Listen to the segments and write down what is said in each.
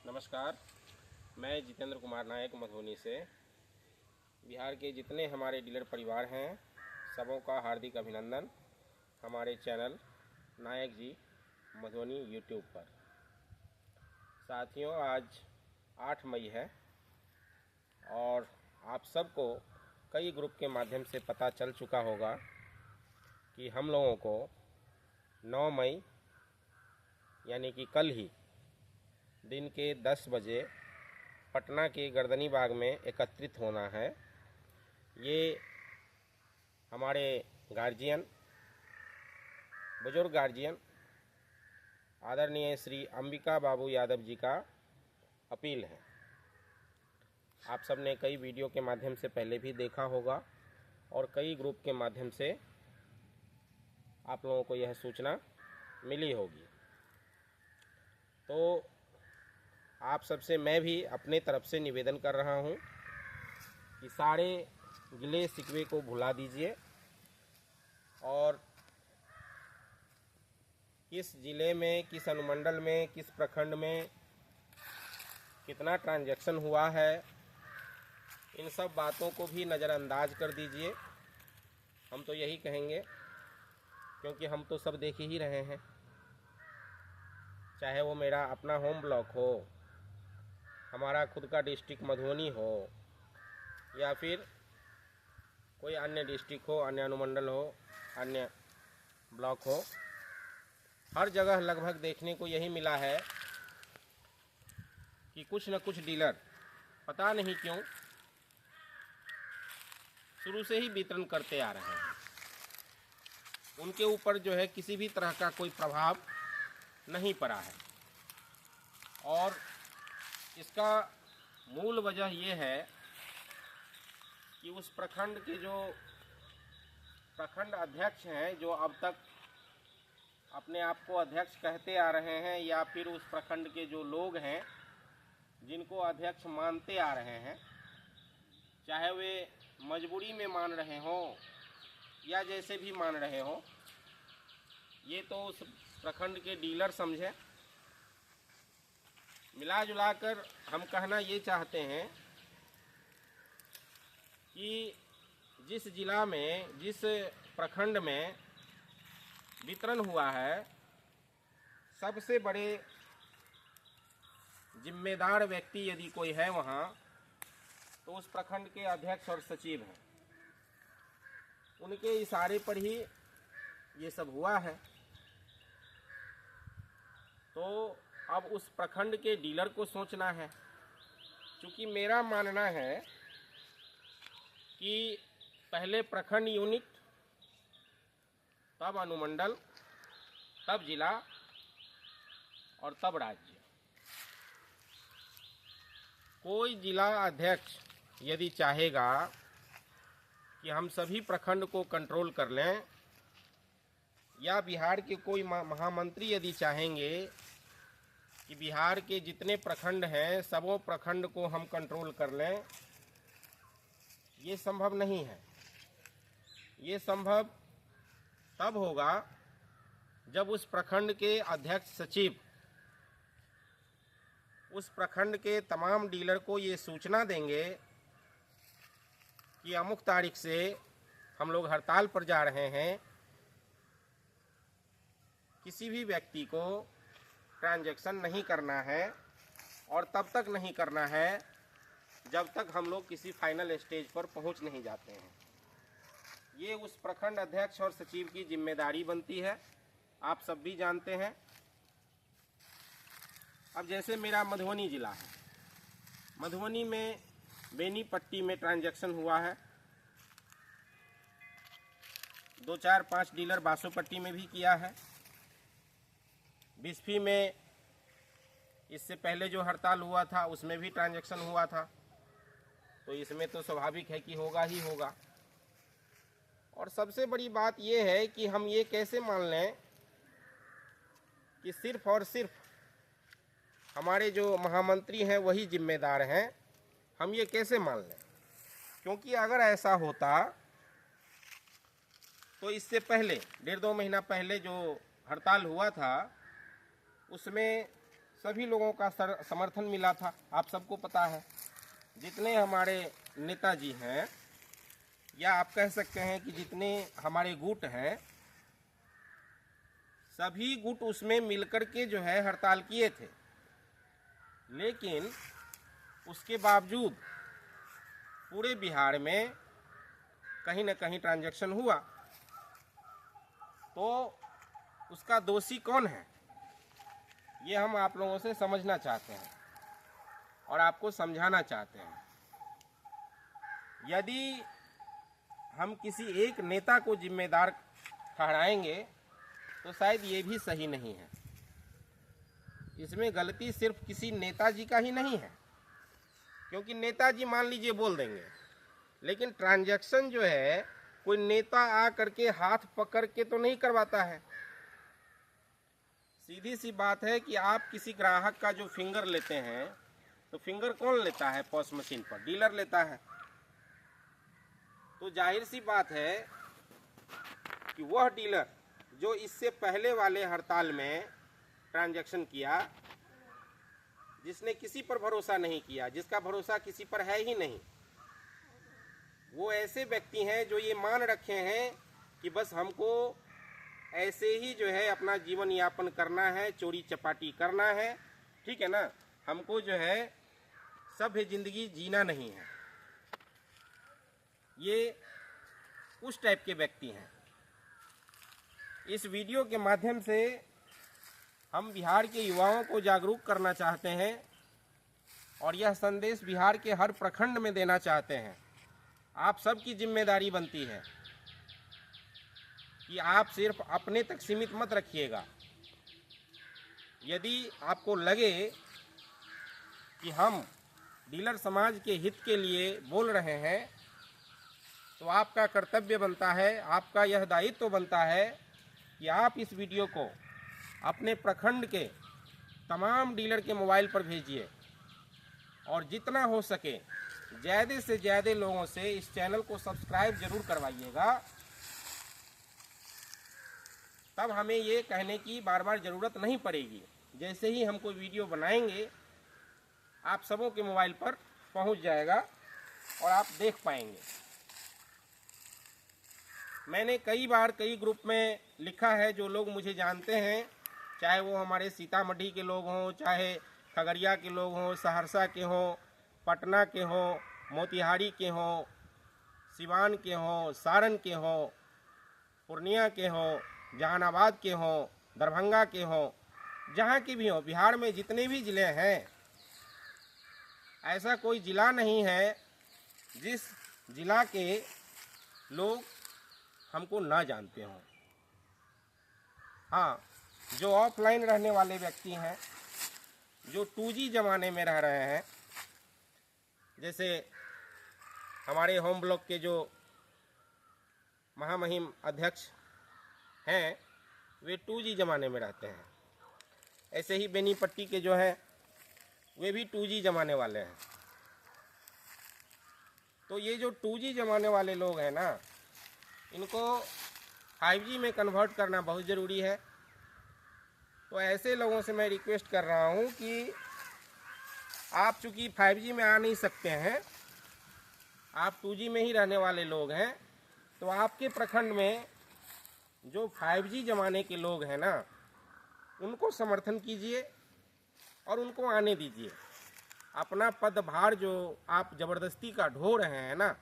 नमस्कार, मैं जितेंद्र कुमार नायक मधुबनी से। बिहार के जितने हमारे डीलर परिवार हैं सबों का हार्दिक अभिनंदन हमारे चैनल नायक जी मधुबनी यूट्यूब पर। साथियों, आज 8 मई है और आप सबको कई ग्रुप के माध्यम से पता चल चुका होगा कि हम लोगों को 9 मई यानी कि कल ही दिन के 10 बजे पटना के गर्दनी बाग में एकत्रित होना है। ये हमारे गार्जियन, बुजुर्ग गार्जियन आदरणीय श्री अंबिका बाबू यादव जी का अपील है। आप सब ने कई वीडियो के माध्यम से पहले भी देखा होगा और कई ग्रुप के माध्यम से आप लोगों को यह सूचना मिली होगी। तो आप सबसे मैं भी अपने तरफ से निवेदन कर रहा हूं कि सारे गिले शिकवे को भुला दीजिए और किस जिले में, किस अनुमंडल में, किस प्रखंड में कितना ट्रांजैक्शन हुआ है, इन सब बातों को भी नज़रअंदाज कर दीजिए। हम तो यही कहेंगे, क्योंकि हम तो सब देख ही रहे हैं। चाहे वो मेरा अपना होम ब्लॉक हो, हमारा खुद का डिस्ट्रिक्ट मधुबनी हो, या फिर कोई अन्य डिस्ट्रिक्ट हो, अन्य अनुमंडल हो, अन्य ब्लॉक हो, हर जगह लगभग देखने को यही मिला है कि कुछ न कुछ डीलर पता नहीं क्यों शुरू से ही वितरण करते आ रहे हैं। उनके ऊपर जो है किसी भी तरह का कोई प्रभाव नहीं पड़ा है और इसका मूल वजह ये है कि उस प्रखंड के जो प्रखंड अध्यक्ष हैं, जो अब तक अपने आप को अध्यक्ष कहते आ रहे हैं, या फिर उस प्रखंड के जो लोग हैं जिनको अध्यक्ष मानते आ रहे हैं, चाहे वे मजबूरी में मान रहे हों या जैसे भी मान रहे हों, ये तो उस प्रखंड के डीलर समझे। मिला जुला कर हम कहना ये चाहते हैं कि जिस जिला में, जिस प्रखंड में वितरण हुआ है, सबसे बड़े जिम्मेदार व्यक्ति यदि कोई है वहाँ, तो उस प्रखंड के अध्यक्ष और सचिव हैं। उनके इशारे पर ही ये सब हुआ है। तो अब उस प्रखंड के डीलर को सोचना है। क्योंकि मेरा मानना है कि पहले प्रखंड यूनिट, तब अनुमंडल, तब जिला और तब राज्य। कोई जिला अध्यक्ष यदि चाहेगा कि हम सभी प्रखंड को कंट्रोल कर लें, या बिहार के कोई महामंत्री यदि चाहेंगे कि बिहार के जितने प्रखंड हैं सबों प्रखंड को हम कंट्रोल कर लें, ये संभव नहीं है। ये संभव तब होगा जब उस प्रखंड के अध्यक्ष सचिव उस प्रखंड के तमाम डीलर को ये सूचना देंगे कि अमुक तारीख से हम लोग हड़ताल पर जा रहे हैं। किसी भी व्यक्ति को ट्रांजैक्शन नहीं करना है और तब तक नहीं करना है जब तक हम लोग किसी फाइनल स्टेज पर पहुंच नहीं जाते हैं। ये उस प्रखंड अध्यक्ष और सचिव की जिम्मेदारी बनती है, आप सब भी जानते हैं। अब जैसे मेरा मधुबनी जिला है, मधुबनी में बेनीपट्टी में ट्रांजैक्शन हुआ है, 2, 4, 5 डीलर बासोपट्टी में भी किया है। बिस्फी में इससे पहले जो हड़ताल हुआ था उसमें भी ट्रांजैक्शन हुआ था, तो इसमें तो स्वाभाविक है कि होगा ही होगा। और सबसे बड़ी बात यह है कि हम ये कैसे मान लें कि सिर्फ और सिर्फ हमारे जो महामंत्री हैं वही जिम्मेदार हैं, हम ये कैसे मान लें? क्योंकि अगर ऐसा होता तो इससे पहले 1.5-2 महीना पहले जो हड़ताल हुआ था उसमें सभी लोगों का समर्थन मिला था, आप सबको पता है। जितने हमारे नेताजी हैं, या आप कह सकते हैं कि जितने हमारे गुट हैं, सभी गुट उसमें मिलकर के जो है हड़ताल किए थे। लेकिन उसके बावजूद पूरे बिहार में कहीं न कहीं ट्रांजैक्शन हुआ। तो उसका दोषी कौन है, ये हम आप लोगों से समझना चाहते हैं और आपको समझाना चाहते हैं। यदि हम किसी एक नेता को जिम्मेदार ठहराएंगे तो शायद ये भी सही नहीं है। इसमें गलती सिर्फ किसी नेताजी का ही नहीं है, क्योंकि नेताजी मान लीजिए बोल देंगे, लेकिन ट्रांजैक्शन जो है कोई नेता आ करके हाथ पकड़ के तो नहीं करवाता है। सीधी सी बात है कि आप किसी ग्राहक का जो फिंगर लेते हैं, तो फिंगर कौन लेता है? पॉस मशीन पर डीलर लेता है। तो जाहिर सी बात है कि वह डीलर जो इससे पहले वाले हड़ताल में ट्रांजैक्शन किया, जिसने किसी पर भरोसा नहीं किया, जिसका भरोसा किसी पर है ही नहीं, वो ऐसे व्यक्ति हैं जो ये मान रखे हैं कि बस हमको ऐसे ही जो है अपना जीवन यापन करना है, चोरी चपाटी करना है, ठीक है ना, हमको जो है सभ्य जिंदगी जीना नहीं है। ये उस टाइप के व्यक्ति हैं। इस वीडियो के माध्यम से हम बिहार के युवाओं को जागरूक करना चाहते हैं और यह संदेश बिहार के हर प्रखंड में देना चाहते हैं। आप सबकी जिम्मेदारी बनती है कि आप सिर्फ अपने तक सीमित मत रखिएगा। यदि आपको लगे कि हम डीलर समाज के हित के लिए बोल रहे हैं, तो आपका कर्तव्य बनता है, आपका यह दायित्व बनता है कि आप इस वीडियो को अपने प्रखंड के तमाम डीलर के मोबाइल पर भेजिए और जितना हो सके ज़्यादा से ज़्यादा लोगों से इस चैनल को सब्सक्राइब जरूर करवाइएगा। तब हमें ये कहने की बार बार ज़रूरत नहीं पड़ेगी। जैसे ही हम कोई वीडियो बनाएंगे, आप सबों के मोबाइल पर पहुंच जाएगा और आप देख पाएंगे। मैंने कई बार कई ग्रुप में लिखा है, जो लोग मुझे जानते हैं, चाहे वो हमारे सीतामढ़ी के लोग हों, चाहे खगड़िया के लोग हों, सहरसा के हों, पटना के हों, मोतिहारी के हों, सिवान के हों, सारण के हों, पूर्णिया के हों, जहानाबाद के हों, दरभंगा के हों, जहाँ के भी हों, बिहार में जितने भी ज़िले हैं, ऐसा कोई ज़िला नहीं है जिस ज़िला के लोग हमको ना जानते हों। हाँ, जो ऑफलाइन रहने वाले व्यक्ति हैं, जो 2G ज़माने में रह रहे हैं, जैसे हमारे होम ब्लॉक के जो महामहिम अध्यक्ष हैं, वे 2G ज़माने में रहते हैं। ऐसे ही बेनीपट्टी के जो हैं, वे भी 2G ज़माने वाले हैं। तो ये जो 2G ज़माने वाले लोग हैं ना, इनको 5G में कन्वर्ट करना बहुत ज़रूरी है। तो ऐसे लोगों से मैं रिक्वेस्ट कर रहा हूँ कि आप चूँकि 5G में आ नहीं सकते हैं, आप 2G में ही रहने वाले लोग हैं, तो आपके प्रखंड में जो 5G ज़माने के लोग हैं ना, उनको समर्थन कीजिए और उनको आने दीजिए। अपना पदभार जो आप ज़बरदस्ती का ढो रहे हैं ना,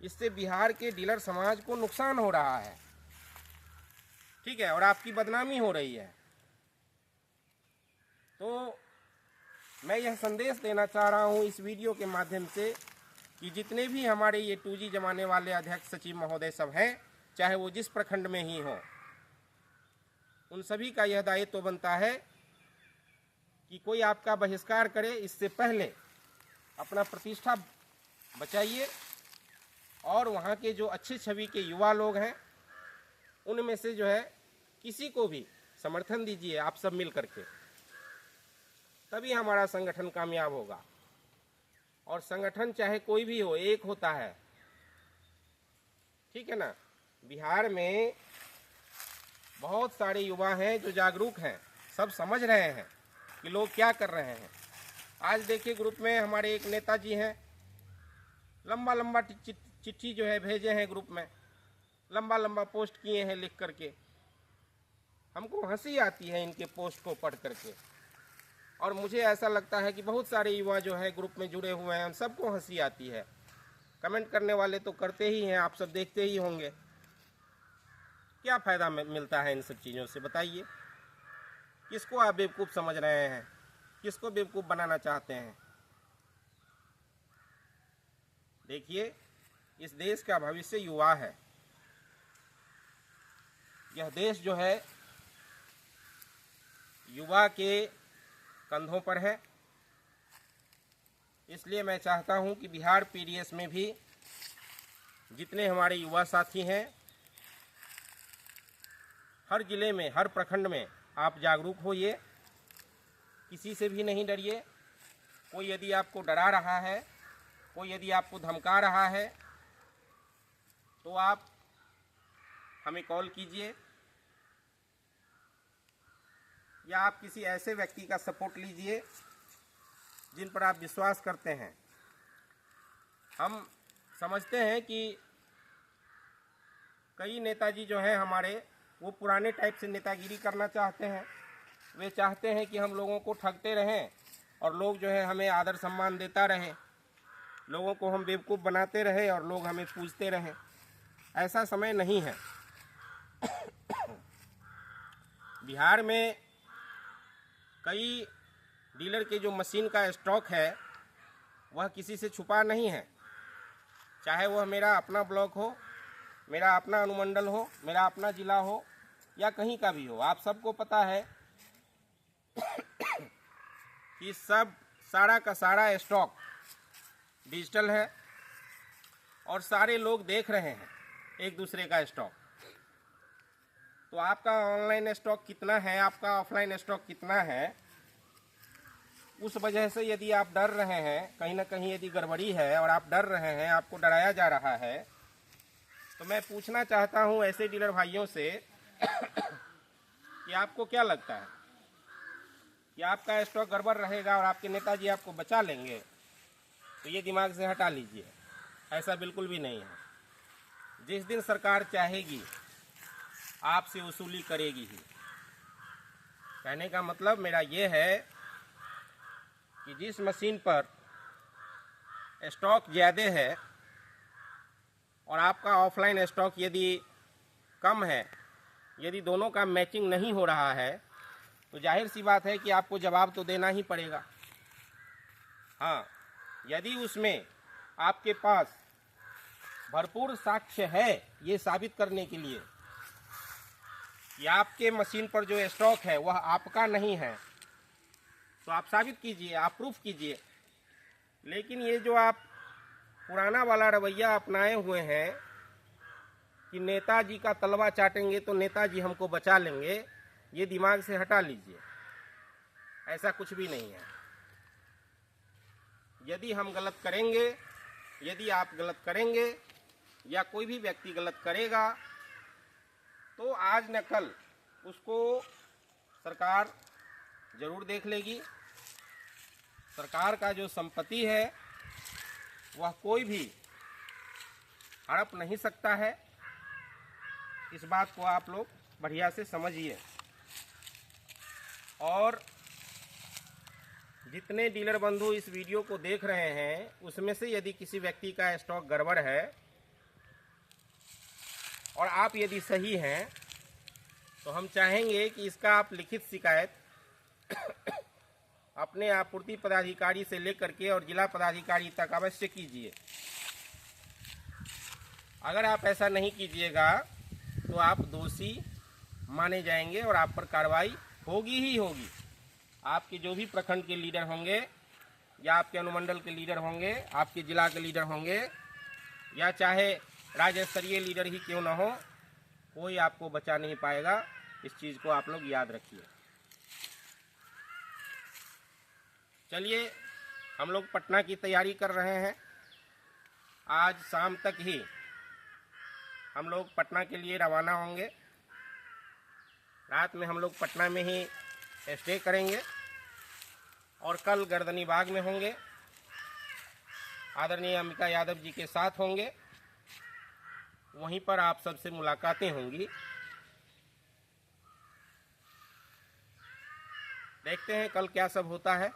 इससे बिहार के डीलर समाज को नुकसान हो रहा है, ठीक है, और आपकी बदनामी हो रही है। तो मैं यह संदेश देना चाह रहा हूँ इस वीडियो के माध्यम से कि जितने भी हमारे ये 2G ज़माने वाले अध्यक्ष सचिव महोदय सब हैं, चाहे वो जिस प्रखंड में ही हों, उन सभी का यह दायित्व बनता है कि कोई आपका बहिष्कार करे, इससे पहले अपना प्रतिष्ठा बचाइए और वहाँ के जो अच्छी छवि के युवा लोग हैं, उनमें से जो है किसी को भी समर्थन दीजिए। आप सब मिल करके, तभी हमारा संगठन कामयाब होगा। और संगठन चाहे कोई भी हो, एक होता है, ठीक है ना। बिहार में बहुत सारे युवा हैं जो जागरूक हैं, सब समझ रहे हैं कि लोग क्या कर रहे हैं। आज देखिए ग्रुप में हमारे एक नेताजी हैं, लंबा लंबा चिट्ठी जो है भेजे हैं ग्रुप में, लंबा लंबा पोस्ट किए हैं लिख करके। हमको हंसी आती है इनके पोस्ट को पढ़ करके, और मुझे ऐसा लगता है कि बहुत सारे युवा जो है ग्रुप में जुड़े हुए हैं, उन सबको हंसी आती है। कमेंट करने वाले तो करते ही हैं, आप सब देखते ही होंगे। क्या फ़ायदा मिलता है इन सब चीज़ों से, बताइए। किसको आप बेवकूफ़ समझ रहे हैं, किसको बेवकूफ़ बनाना चाहते हैं। देखिए, इस देश का भविष्य युवा है। यह देश जो है युवा के कंधों पर है। इसलिए मैं चाहता हूं कि बिहार पीडीएस में भी जितने हमारे युवा साथी हैं, हर जिले में, हर प्रखंड में आप जागरूक होइए, किसी से भी नहीं डरिए। कोई यदि आपको डरा रहा है, कोई यदि आपको धमका रहा है, तो आप हमें कॉल कीजिए, या आप किसी ऐसे व्यक्ति का सपोर्ट लीजिए जिन पर आप विश्वास करते हैं। हम समझते हैं कि कई नेताजी जो हैं हमारे, वो पुराने टाइप से नेतागिरी करना चाहते हैं। वे चाहते हैं कि हम लोगों को ठगते रहें और लोग जो है हमें आदर सम्मान देता रहें, लोगों को हम बेवकूफ़ बनाते रहें और लोग हमें पूजते रहें। ऐसा समय नहीं है। बिहार में कई डीलर के जो मशीन का स्टॉक है वह किसी से छुपा नहीं है। चाहे वह मेरा अपना ब्लॉक हो, मेरा अपना अनुमंडल हो, मेरा अपना ज़िला हो, या कहीं का भी हो, आप सबको पता है कि सब सारा का सारा स्टॉक डिजिटल है और सारे लोग देख रहे हैं एक दूसरे का स्टॉक। तो आपका ऑनलाइन स्टॉक कितना है, आपका ऑफलाइन स्टॉक कितना है, उस वजह से यदि आप डर रहे हैं, कहीं ना कहीं यदि गड़बड़ी है और आप डर रहे हैं, आपको डराया जा रहा है, तो मैं पूछना चाहता हूं ऐसे डीलर भाइयों से कि आपको क्या लगता है कि आपका स्टॉक गड़बड़ रहेगा और आपके नेताजी आपको बचा लेंगे? तो ये दिमाग से हटा लीजिए, ऐसा बिल्कुल भी नहीं है। जिस दिन सरकार चाहेगी आपसे वसूली करेगी ही। कहने का मतलब मेरा ये है कि जिस मशीन पर स्टॉक ज़्यादा है और आपका ऑफलाइन स्टॉक यदि कम है, यदि दोनों का मैचिंग नहीं हो रहा है, तो जाहिर सी बात है कि आपको जवाब तो देना ही पड़ेगा। हाँ, यदि उसमें आपके पास भरपूर साक्ष्य है ये साबित करने के लिए कि आपके मशीन पर जो स्टॉक है वह आपका नहीं है, तो आप साबित कीजिए, आप प्रूफ कीजिए। लेकिन ये जो आप पुराना वाला रवैया अपनाए हुए हैं कि नेताजी का तलवा चाटेंगे तो नेताजी हमको बचा लेंगे, ये दिमाग से हटा लीजिए। ऐसा कुछ भी नहीं है। यदि हम गलत करेंगे, यदि आप गलत करेंगे या कोई भी व्यक्ति गलत करेगा, तो आज न कल उसको सरकार जरूर देख लेगी। सरकार का जो संपत्ति है वह कोई भी हड़प नहीं सकता है। इस बात को आप लोग बढ़िया से समझिए। और जितने डीलर बंधु इस वीडियो को देख रहे हैं, उसमें से यदि किसी व्यक्ति का स्टॉक गड़बड़ है और आप यदि सही हैं, तो हम चाहेंगे कि इसका आप लिखित शिकायत अपने आपूर्ति पदाधिकारी से लेकर के और जिला पदाधिकारी तक अवश्य कीजिए। अगर आप ऐसा नहीं कीजिएगा तो आप दोषी माने जाएंगे और आप पर कार्रवाई होगी ही होगी। आपके जो भी प्रखंड के लीडर होंगे या आपके अनुमंडल के लीडर होंगे, आपके जिला के लीडर होंगे, या चाहे राज्य स्तरीय लीडर ही क्यों ना हो, कोई आपको बचा नहीं पाएगा। इस चीज़ को आप लोग याद रखिए। चलिए, हम लोग पटना की तैयारी कर रहे हैं। आज शाम तक ही हम लोग पटना के लिए रवाना होंगे। रात में हम लोग पटना में ही स्टे करेंगे और कल गर्दनी बाग में होंगे, आदरणीय अंबिका यादव जी के साथ होंगे। वहीं पर आप सबसे मुलाकातें होंगी। देखते हैं कल क्या सब होता है।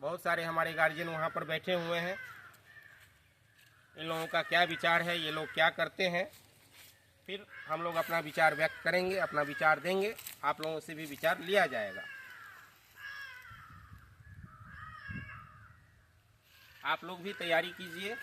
बहुत सारे हमारे गार्जियन वहाँ पर बैठे हुए हैं। इन लोगों का क्या विचार है, ये लोग क्या करते हैं, फिर हम लोग अपना विचार व्यक्त करेंगे, अपना विचार देंगे। आप लोगों से भी विचार लिया जाएगा। आप लोग भी तैयारी कीजिए।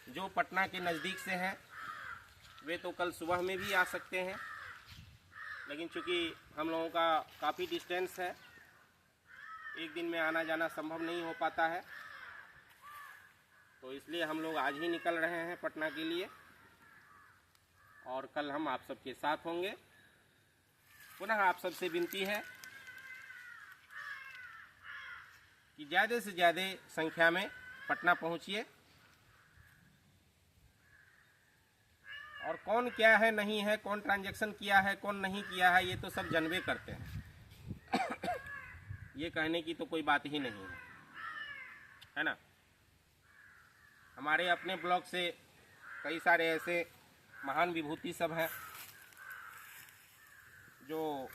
जो पटना के नज़दीक से हैं वे तो कल सुबह में भी आ सकते हैं, लेकिन चूँकि हम लोगों का काफ़ी डिस्टेंस है, एक दिन में आना जाना संभव नहीं हो पाता है, तो इसलिए हम लोग आज ही निकल रहे हैं पटना के लिए और कल हम आप सबके साथ होंगे। पुनः आप सबसे विनती है कि ज़्यादा से ज़्यादा संख्या में पटना पहुंचिए। और कौन क्या है नहीं है, कौन ट्रांजैक्शन किया है कौन नहीं किया है, ये तो सब जानबे करते हैं। ये कहने की तो कोई बात ही नहीं है ना। हमारे अपने ब्लॉक से कई सारे ऐसे महान विभूति सब हैं जो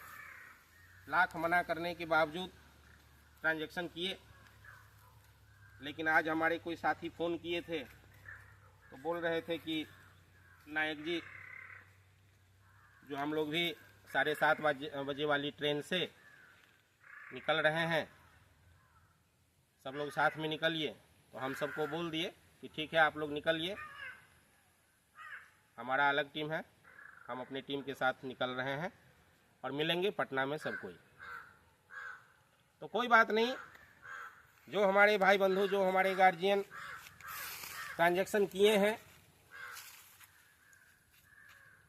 लाख मना करने के बावजूद ट्रांजैक्शन किए। लेकिन आज हमारे कोई साथी फ़ोन किए थे तो बोल रहे थे कि नायक जी, जो हम लोग भी 7:30 बजे वाली ट्रेन से निकल रहे हैं, सब लोग साथ में निकलिए। तो हम सबको बोल दिए कि ठीक है, आप लोग निकलिए, हमारा अलग टीम है, हम अपनी टीम के साथ निकल रहे हैं और मिलेंगे पटना में सब कोई। तो कोई बात नहीं, जो हमारे भाई बंधु, जो हमारे गार्जियन ट्रांजैक्शन किए हैं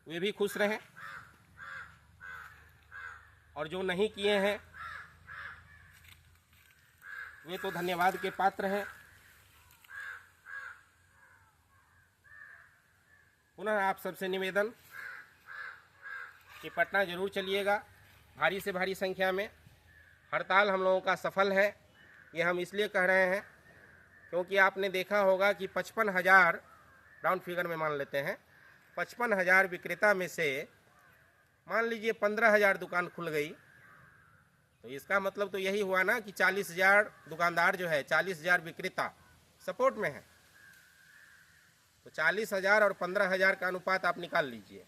वे भी खुश रहें, और जो नहीं किए हैं वे तो धन्यवाद के पात्र हैं। पुनः आप सबसे निवेदन कि पटना जरूर चलिएगा, भारी से भारी संख्या में। हड़ताल हम लोगों का सफल है, ये हम इसलिए कह रहे हैं क्योंकि आपने देखा होगा कि 55,000 राउंड फिगर में मान लेते हैं, 55,000 विक्रेता में से मान लीजिए 15,000 दुकान खुल गई, तो इसका मतलब तो यही हुआ ना कि 40,000 दुकानदार जो है, 40,000 विक्रेता सपोर्ट में है। तो 40,000 और 15,000 का अनुपात आप निकाल लीजिए।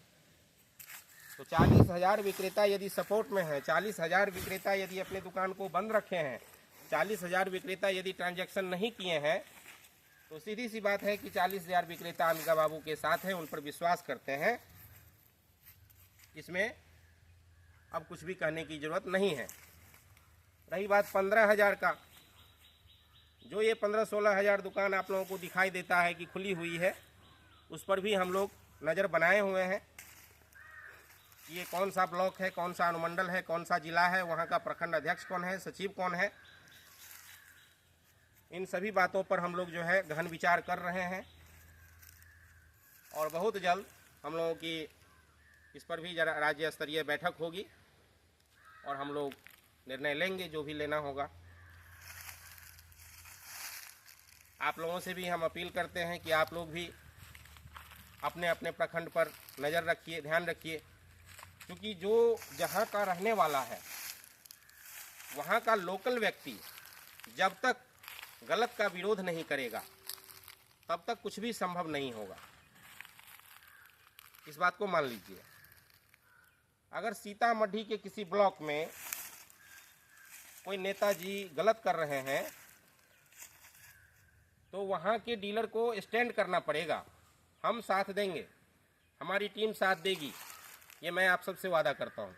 तो 40,000 विक्रेता यदि सपोर्ट में है, 40,000 विक्रेता यदि अपने दुकान को बंद रखे हैं, 40,000 विक्रेता यदि ट्रांजैक्शन नहीं किए हैं, तो सीधी सी बात है कि 40,000 विक्रेता अंबिका बाबू के साथ हैं, उन पर विश्वास करते हैं। इसमें अब कुछ भी कहने की जरूरत नहीं है। रही बात 15,000 का, जो ये 15-16,000 दुकान आप लोगों को दिखाई देता है कि खुली हुई है, उस पर भी हम लोग नज़र बनाए हुए हैं। ये कौन सा ब्लॉक है, कौन सा अनुमंडल है, कौन सा जिला है, वहाँ का प्रखंड अध्यक्ष कौन है, सचिव कौन है, इन सभी बातों पर हम लोग जो है गहन विचार कर रहे हैं। और बहुत जल्द हम लोगों की इस पर भी राज्य स्तरीय बैठक होगी और हम लोग निर्णय लेंगे जो भी लेना होगा। आप लोगों से भी हम अपील करते हैं कि आप लोग भी अपने अपने प्रखंड पर नज़र रखिए, ध्यान रखिए, क्योंकि जो जहाँ का रहने वाला है, वहाँ का लोकल व्यक्ति जब तक गलत का विरोध नहीं करेगा तब तक कुछ भी संभव नहीं होगा। इस बात को मान लीजिए। अगर सीतामढ़ी के किसी ब्लॉक में कोई नेताजी गलत कर रहे हैं तो वहाँ के डीलर को स्टैंड करना पड़ेगा। हम साथ देंगे, हमारी टीम साथ देगी, ये मैं आप सबसे वादा करता हूँ।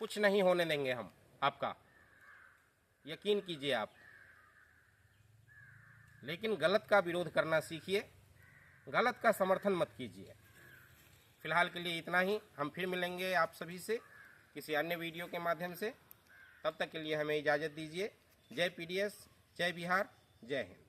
कुछ नहीं होने देंगे हम आपका, यकीन कीजिए आप। लेकिन गलत का विरोध करना सीखिए, गलत का समर्थन मत कीजिए। फिलहाल के लिए इतना ही। हम फिर मिलेंगे आप सभी से किसी अन्य वीडियो के माध्यम से। तब तक के लिए हमें इजाज़त दीजिए। जय पीडीएस, जय बिहार, जय हिंद।